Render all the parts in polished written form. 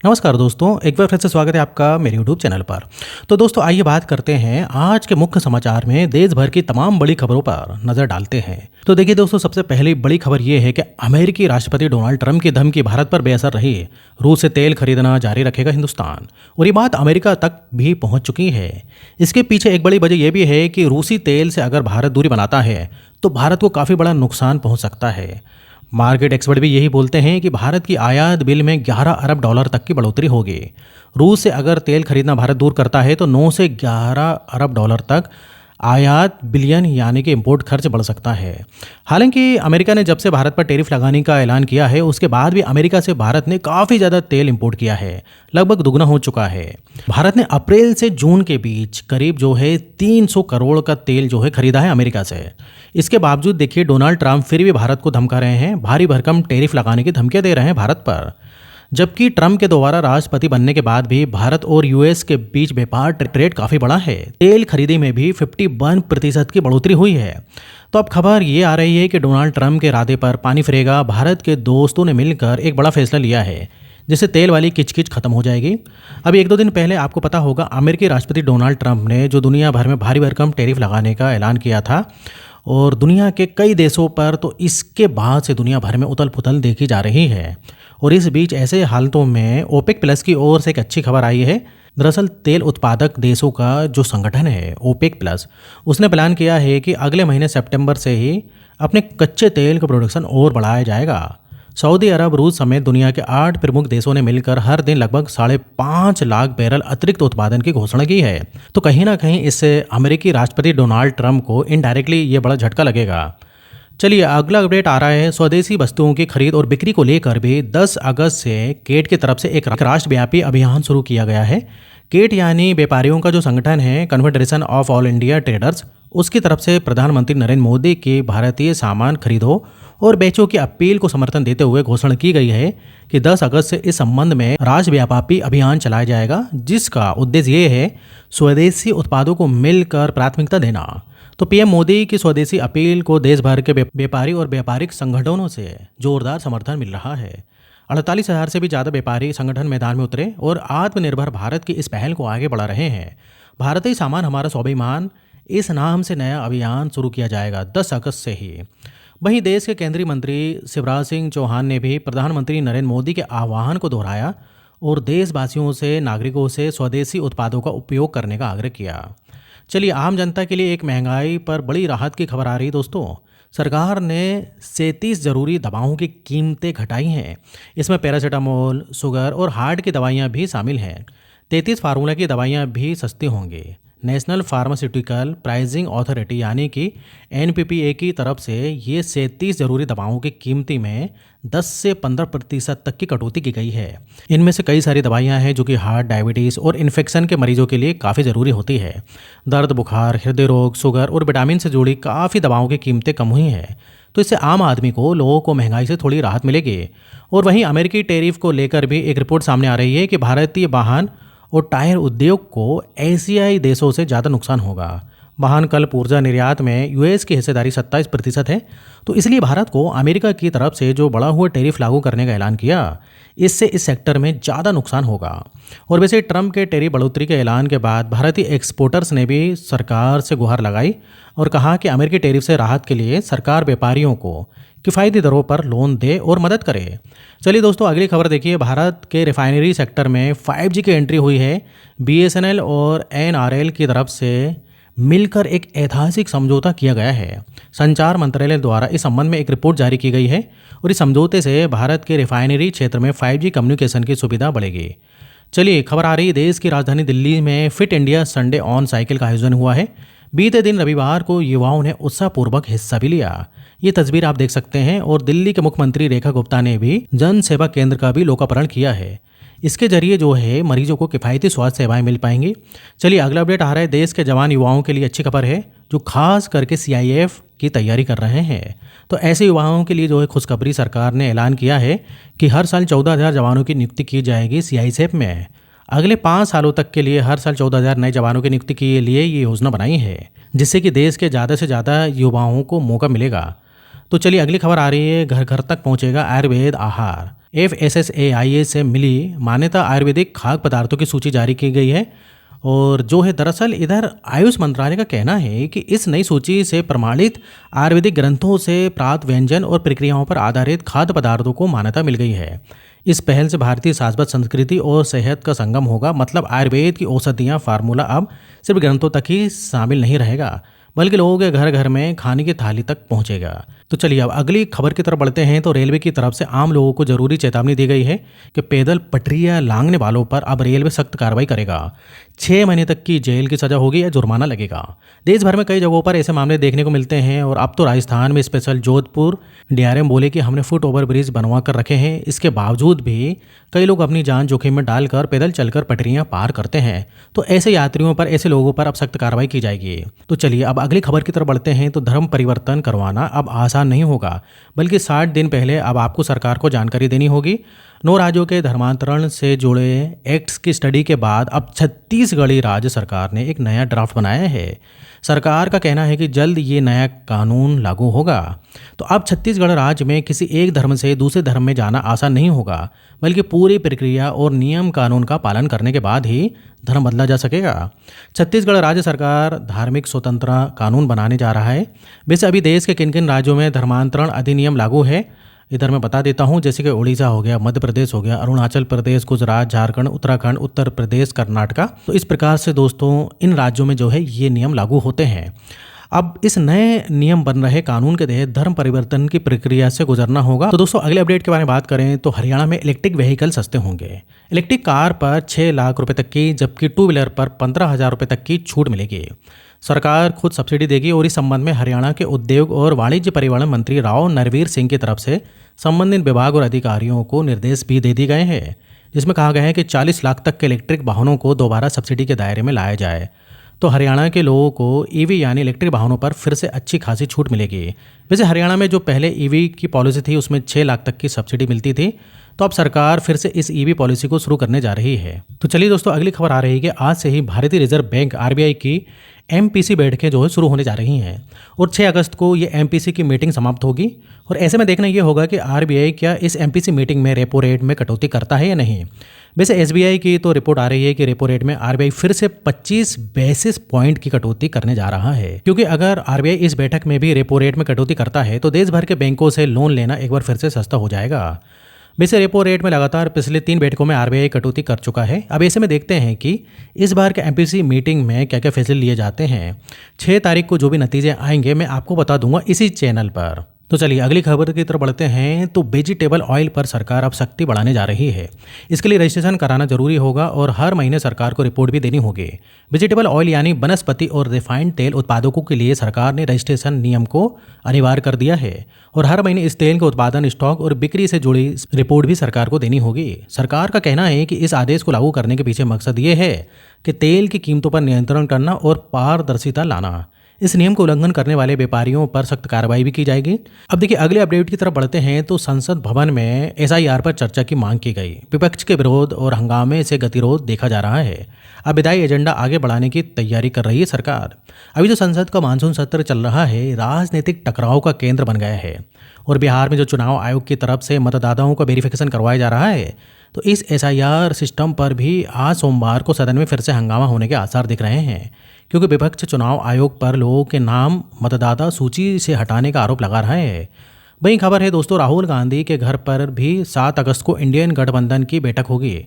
नमस्कार दोस्तों, एक बार फिर से स्वागत है आपका मेरे यूट्यूब चैनल पर। तो दोस्तों आइए बात करते हैं आज के मुख्य समाचार में देश भर की तमाम बड़ी खबरों पर नजर डालते हैं। तो देखिए दोस्तों, सबसे पहली बड़ी खबर ये है कि अमेरिकी राष्ट्रपति डोनाल्ड ट्रंप की धमकी भारत पर बेअसर रही। रूस से तेल खरीदना जारी रखेगा हिंदुस्तान, और ये बात अमेरिका तक भी पहुंच चुकी है। इसके पीछे एक बड़ी वजह यह भी है कि रूसी तेल से अगर भारत दूरी बनाता है तो भारत को काफ़ी बड़ा नुकसान पहुंच सकता है। मार्केट एक्सपर्ट भी यही बोलते हैं कि भारत की आयात बिल में 11 अरब डॉलर तक की बढ़ोतरी होगी। रूस से अगर तेल खरीदना भारत दूर करता है तो 9 से 11 अरब डॉलर तक आयात बिलियन यानी कि इंपोर्ट खर्च बढ़ सकता है। हालांकि अमेरिका ने जब से भारत पर टैरिफ लगाने का ऐलान किया है उसके बाद भी अमेरिका से भारत ने काफ़ी ज़्यादा तेल इंपोर्ट किया है, लगभग दुगना हो चुका है। भारत ने अप्रैल से जून के बीच करीब जो है 300 करोड़ का तेल जो है खरीदा है अमेरिका से। इसके बावजूद देखिए डोनाल्ड ट्रंप फिर भी भारत को धमका रहे हैं, भारी भरकम टैरिफ लगाने की धमकियां दे रहे हैं भारत पर। जबकि ट्रंप के दोबारा राष्ट्रपति बनने के बाद भी भारत और यूएस के बीच व्यापार ट्रेड काफ़ी बड़ा है। तेल खरीदी में भी 51% की बढ़ोतरी हुई है। तो अब खबर ये आ रही है कि डोनाल्ड ट्रंप के इरादे पर पानी फिरेगा। भारत के दोस्तों ने मिलकर एक बड़ा फैसला लिया है जिससे तेल वाली किचकिच खत्म हो जाएगी। अभी एक दो दिन पहले आपको पता होगा अमेरिकी राष्ट्रपति डोनाल्ड ट्रंप ने जो दुनिया भर में भारी भरकम टैरिफ लगाने का ऐलान किया था और दुनिया के कई देशों पर, तो इसके बाद से दुनिया भर में उथल पुथल देखी जा रही है। और इस बीच ऐसे हालतों में ओपेक प्लस की ओर से एक अच्छी खबर आई है। दरअसल तेल उत्पादक देशों का जो संगठन है ओपेक प्लस, उसने प्लान किया है कि अगले महीने सितंबर से ही अपने कच्चे तेल का प्रोडक्शन और बढ़ाया जाएगा। सऊदी अरब, रूस समेत दुनिया के 8 प्रमुख देशों ने मिलकर हर दिन लगभग 5.5 लाख बैरल अतिरिक्त उत्पादन की घोषणा की है। तो कहीं ना कहीं इससे अमेरिकी राष्ट्रपति डोनाल्ड ट्रंप को इनडायरेक्टली ये बड़ा झटका लगेगा। चलिए अगला अपडेट आ रहा है। स्वदेशी वस्तुओं की खरीद और बिक्री को लेकर भी 10 अगस्त से केट की तरफ से एक राष्ट्रव्यापी अभियान शुरू किया गया है। केट यानी व्यापारियों का जो संगठन है, confederation of all India traders, उसकी तरफ से प्रधानमंत्री नरेंद्र मोदी की भारतीय सामान खरीदो और बेचो की अपील को समर्थन देते हुए घोषणा की गई है कि 10 अगस्त से इस संबंध में राष्ट्रव्यापी अभियान चलाया जाएगा, जिसका उद्देश्य ये है स्वदेशी उत्पादों को मिलकर प्राथमिकता देना। तो पीएम मोदी की स्वदेशी अपील को देश भर के व्यापारी और व्यापारिक संगठनों से जोरदार समर्थन मिल रहा है। 48,000 से भी ज़्यादा व्यापारी संगठन मैदान में उतरे और आत्मनिर्भर भारत की इस पहल को आगे बढ़ा रहे हैं। भारतीय सामान हमारा स्वाभिमान, इस नाम से नया अभियान शुरू किया जाएगा 10 अगस्त से ही। वहीं देश के केंद्रीय मंत्री शिवराज सिंह चौहान ने भी प्रधानमंत्री नरेंद्र मोदी के आह्वान को दोहराया और देशवासियों से, नागरिकों से स्वदेशी उत्पादों का उपयोग करने का आग्रह किया। चलिए आम जनता के लिए एक महंगाई पर बड़ी राहत की खबर आ रही दोस्तों। सरकार ने 37 जरूरी दवाओं की कीमतें घटाई हैं। इसमें पैरासीटामोल, शुगर और हार्ट की दवाइयां भी शामिल हैं। 33 फार्मूला की दवाइयां भी सस्ती होंगी। नेशनल फार्मास्यूटिकल प्राइसिंग अथॉरिटी यानी कि एनपीपीए की तरफ से ये 37 जरूरी दवाओं की कीमती में 10 से 15% तक की कटौती की गई है। इनमें से कई सारी दवाइयां हैं जो कि हार्ट, डायबिटीज़ और इन्फेक्शन के मरीजों के लिए काफ़ी ज़रूरी होती है। दर्द, बुखार, हृदय रोग, शुगर और विटामिन से जुड़ी काफ़ी दवाओं की कीमतें कम हुई हैं। तो इससे आम आदमी को, लोगों को महंगाई से थोड़ी राहत मिलेगी। और वहीं अमेरिकी टैरिफ को लेकर भी एक रिपोर्ट सामने आ रही है कि भारतीय वाहन और टायर उद्योग को एशियाई देशों से ज़्यादा नुकसान होगा। वाहन कल्प ऊर्जा निर्यात में यूएस की हिस्सेदारी 27% है। तो इसलिए भारत को अमेरिका की तरफ से जो बढ़ा हुआ टैरिफ लागू करने का ऐलान किया, इससे इस सेक्टर में ज़्यादा नुकसान होगा। और वैसे ट्रंप के टैरिफ बढ़ोतरी के ऐलान के बाद भारतीय एक्सपोर्टर्स ने भी सरकार से गुहार लगाई और कहा कि अमेरिकी टैरिफ से राहत के लिए सरकार व्यापारियों को किफ़ायती दरों पर लोन दे और मदद करे। चलिए दोस्तों अगली खबर देखिए। भारत के रिफाइनरी सेक्टर में 5G की एंट्री हुई है। बीएसएनएल और एनआरएल की तरफ से मिलकर एक ऐतिहासिक समझौता किया गया है। संचार मंत्रालय द्वारा इस संबंध में एक रिपोर्ट जारी की गई है और इस समझौते से भारत के रिफाइनरी क्षेत्र में 5G कम्युनिकेशन की सुविधा बढ़ेगी। चलिए खबर आ रही है, देश की राजधानी दिल्ली में fit India Sunday on cycle का आयोजन हुआ है। बीते दिन रविवार को युवाओं ने उत्साहपूर्वक हिस्सा भी लिया। ये तस्वीर आप देख सकते हैं। और दिल्ली के मुख्यमंत्री रेखा गुप्ता ने भी जन सेवा केंद्र का भी लोकार्पण किया है। इसके जरिए जो है मरीजों को किफ़ायती स्वास्थ्य सेवाएं मिल पाएंगी। चलिए अगला अपडेट आ रहा है। देश के जवान युवाओं के लिए अच्छी खबर है जो खास करके सीआईएफ की तैयारी कर रहे हैं। तो ऐसे युवाओं के लिए जो है खुशखबरी, सरकार ने ऐलान किया है कि हर साल 14,000 जवानों की नियुक्ति की जाएगी सीआईएफ में। अगले 5 सालों तक के लिए हर साल 14,000 नए जवानों की नियुक्ति के लिए ये योजना बनाई है, जिससे कि देश के ज़्यादा से ज़्यादा युवाओं को मौका मिलेगा। तो चलिए अगली खबर आ रही है। घर घर तक पहुंचेगा आयुर्वेद आहार। FSSAI से मिली मान्यता आयुर्वेदिक खाद्य पदार्थों की सूची जारी की गई है। और जो है दरअसल इधर आयुष मंत्रालय का कहना है कि इस नई सूची से प्रमाणित आयुर्वेदिक ग्रंथों से प्राप्त व्यंजन और प्रक्रियाओं पर आधारित खाद्य पदार्थों को मान्यता मिल गई है। इस पहल से भारतीय शाश्वत संस्कृति और सेहत का संगम होगा। मतलब आयुर्वेद की औषधियाँ फार्मूला अब सिर्फ ग्रंथों तक ही शामिल नहीं रहेगा, बल्कि लोगों के घर घर में खाने की थाली तक पहुंचेगा। तो चलिए अब अगली खबर की तरफ बढ़ते हैं। तो रेलवे की तरफ से आम लोगों को जरूरी चेतावनी दी गई है कि पैदल पटरियां लांघने वालों पर अब रेलवे सख्त कार्रवाई करेगा। 6 महीने तक की जेल की सजा होगी या जुर्माना लगेगा। देश भर में कई जगहों पर ऐसे मामले देखने को मिलते हैं और अब तो राजस्थान में स्पेशल जोधपुर डीआरएम बोले कि हमने फुट ओवर ब्रिज बनवा कर रखे हैं। इसके बावजूद भी कई लोग अपनी जान जोखिम में डालकर पैदल चलकर पटरियां पार करते हैं। तो ऐसे यात्रियों पर, ऐसे लोगों पर अब सख्त कार्रवाई की जाएगी। तो चलिए अब अगली खबर की तरफ बढ़ते हैं। तो धर्म परिवर्तन करवाना अब आसान नहीं होगा, बल्कि 60 दिन पहले अब आपको सरकार को जानकारी देनी होगी। 9 राज्यों के धर्मांतरण से जुड़े एक्ट्स की स्टडी के बाद अब छत्तीसगढ़ी राज्य सरकार ने एक नया ड्राफ्ट बनाया है। सरकार का कहना है कि जल्द ये नया कानून लागू होगा। तो अब छत्तीसगढ़ राज्य में किसी एक धर्म से दूसरे धर्म में जाना आसान नहीं होगा, बल्कि पूरी प्रक्रिया और नियम कानून का पालन करने के बाद ही धर्म बदला जा सकेगा। छत्तीसगढ़ राज्य सरकार धार्मिक स्वतंत्रता कानून बनाने जा रहा है। वैसे अभी देश के किन किन राज्यों में धर्मांतरण अधिनियम लागू है, इधर मैं बता देता हूँ। जैसे कि उड़ीसा हो गया, मध्य प्रदेश हो गया, अरुणाचल प्रदेश, गुजरात, झारखंड, उत्तराखंड, उत्तर प्रदेश, कर्नाटका। तो इस प्रकार से दोस्तों इन राज्यों में जो है ये नियम लागू होते हैं। अब इस नए नियम बन रहे कानून के तहत धर्म परिवर्तन की प्रक्रिया से गुजरना होगा। तो दोस्तों अगले अपडेट के बारे में बात करें तो हरियाणा में इलेक्ट्रिक व्हीकल सस्ते होंगे। इलेक्ट्रिक कार पर 6 लाख रुपए तक की, जबकि 2 व्हीलर पर 15,000 रुपए तक की छूट मिलेगी। सरकार खुद सब्सिडी देगी और इस संबंध में हरियाणा के उद्योग और वाणिज्य परिवहन मंत्री राव नरवीर सिंह की तरफ से संबंधित विभाग और अधिकारियों को निर्देश भी दे दिए गए हैं, जिसमें कहा गया है कि 40 लाख तक के इलेक्ट्रिक वाहनों को दोबारा सब्सिडी के दायरे में लाया जाए। तो हरियाणा के लोगों को ईवी यानी इलेक्ट्रिक वाहनों पर फिर से अच्छी खासी छूट मिलेगी। वैसे हरियाणा में जो पहले ईवी की पॉलिसी थी उसमें 6 लाख तक की सब्सिडी मिलती थी, तो अब सरकार फिर से इस ईवी पॉलिसी को शुरू करने जा रही है। तो चलिए दोस्तों अगली खबर आ रही है कि आज से ही भारतीय रिजर्व बैंक आरबीआई की एमपीसी बैठकें जो है शुरू होने जा रही हैं और 6 अगस्त को ये एमपीसी की मीटिंग समाप्त होगी। और ऐसे में देखना ये होगा कि आरबीआई क्या इस एमपीसी मीटिंग में रेपो रेट में कटौती करता है या नहीं। वैसे एसबीआई की तो रिपोर्ट आ रही है कि रेपो रेट में आरबीआई फिर से 25 बेसिस पॉइंट की कटौती करने जा रहा है, क्योंकि अगर आरबीआई इस बैठक में भी रेपो रेट में कटौती करता है तो देश भर के बैंकों से लोन लेना एक बार फिर से सस्ता हो जाएगा। वैसे रेपो रेट में लगातार पिछले 3 बैठकों में आरबीआई कटौती कर चुका है। अब ऐसे में देखते हैं कि इस बार के एमपीसी मीटिंग में क्या क्या फैसले लिए जाते हैं। 6 तारीख को जो भी नतीजे आएंगे मैं आपको बता दूंगा इसी चैनल पर। तो चलिए अगली खबर की तरफ बढ़ते हैं। तो वेजिटेबल ऑयल पर सरकार अब सख्ती बढ़ाने जा रही है। इसके लिए रजिस्ट्रेशन कराना जरूरी होगा और हर महीने सरकार को रिपोर्ट भी देनी होगी। वेजिटेबल ऑयल यानी वनस्पति और रिफाइंड तेल उत्पादकों के लिए सरकार ने रजिस्ट्रेशन नियम को अनिवार्य कर दिया है और हर महीने इस तेल के उत्पादन, स्टॉक और बिक्री से जुड़ी रिपोर्ट भी सरकार को देनी होगी। सरकार का कहना है कि इस आदेश को लागू करने के पीछे मकसद ये है कि तेल की कीमतों पर नियंत्रण करना और पारदर्शिता लाना। इस नियम को उल्लंघन करने वाले व्यापारियों पर सख्त कार्रवाई भी की जाएगी। अब देखिए अगले अपडेट की तरफ बढ़ते हैं। तो संसद भवन में एसआईआर पर चर्चा की मांग की गई। विपक्ष के विरोध और हंगामे से गतिरोध देखा जा रहा है। अब विधायी एजेंडा आगे बढ़ाने की तैयारी कर रही है सरकार। अभी जो संसद का मानसून सत्र चल रहा है राजनीतिक टकराव का केंद्र बन गया है और बिहार में जो चुनाव आयोग की तरफ से मतदाताओं का वेरिफिकेशन करवाया जा रहा है, तो इस एसआईआर सिस्टम पर भी आज सोमवार को सदन में फिर से हंगामा होने के आसार दिख रहे हैं, क्योंकि विपक्ष चुनाव आयोग पर लोगों के नाम मतदाता सूची से हटाने का आरोप लगा रहा है। वहीं खबर है दोस्तों राहुल गांधी के घर पर भी 7 अगस्त को इंडियन गठबंधन की बैठक होगी।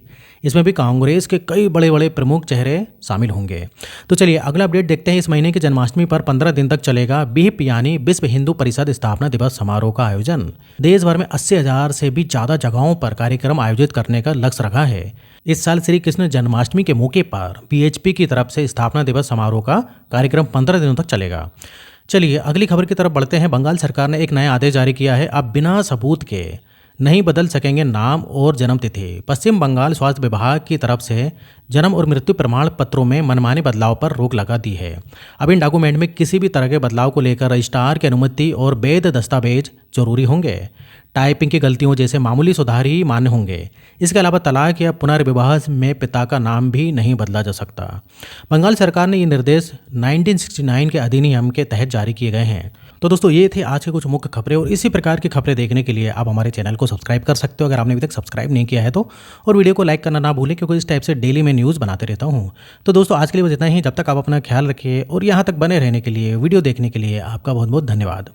इसमें भी कांग्रेस के कई बड़े बड़े प्रमुख चेहरे शामिल होंगे। तो चलिए अगला अपडेट देखते हैं। इस महीने की जन्माष्टमी पर 15 दिन तक चलेगा बीप यानी विश्व हिंदू परिषद स्थापना दिवस समारोह का आयोजन। देश भर में 80,000 से भी ज़्यादा जगहों पर कार्यक्रम आयोजित करने का लक्ष्य रखा है। इस साल श्री कृष्ण जन्माष्टमी के मौके पर बीएचपी की तरफ से स्थापना दिवस समारोह का कार्यक्रम 15 दिनों तक चलेगा। चलिए अगली खबर की तरफ बढ़ते हैं। बंगाल सरकार ने एक नया आदेश जारी किया है। अब बिना सबूत के नहीं बदल सकेंगे नाम और जन्म तिथि। पश्चिम बंगाल स्वास्थ्य विभाग की तरफ से जन्म और मृत्यु प्रमाण पत्रों में मनमाने बदलाव पर रोक लगा दी है। अब इन डॉक्यूमेंट में किसी भी तरह के बदलाव को लेकर रजिस्ट्रार की अनुमति और वैध दस्तावेज जरूरी होंगे। टाइपिंग की गलतियों जैसे मामूली सुधार ही मान्य होंगे। इसके अलावा तलाक या पुनर्विवाह में पिता का नाम भी नहीं बदला जा सकता। बंगाल सरकार ने ये निर्देश 1969 के अधिनियम के तहत जारी किए गए हैं। तो दोस्तों ये थे आज के कुछ मुख्य खबरें, और इसी प्रकार की खबरें देखने के लिए आप हमारे चैनल को सब्सक्राइब कर सकते हो अगर आपने अभी तक सब्सक्राइब नहीं किया है तो, और वीडियो को लाइक करना ना भूलें क्योंकि इस टाइप से डेली मैं न्यूज़ बनाते रहता हूँ। तो दोस्तों आज के लिए बस इतना ही, जब तक आप अपना ख्याल रखिए, और यहाँ तक बने रहने के लिए, वीडियो देखने के लिए आपका बहुत बहुत धन्यवाद।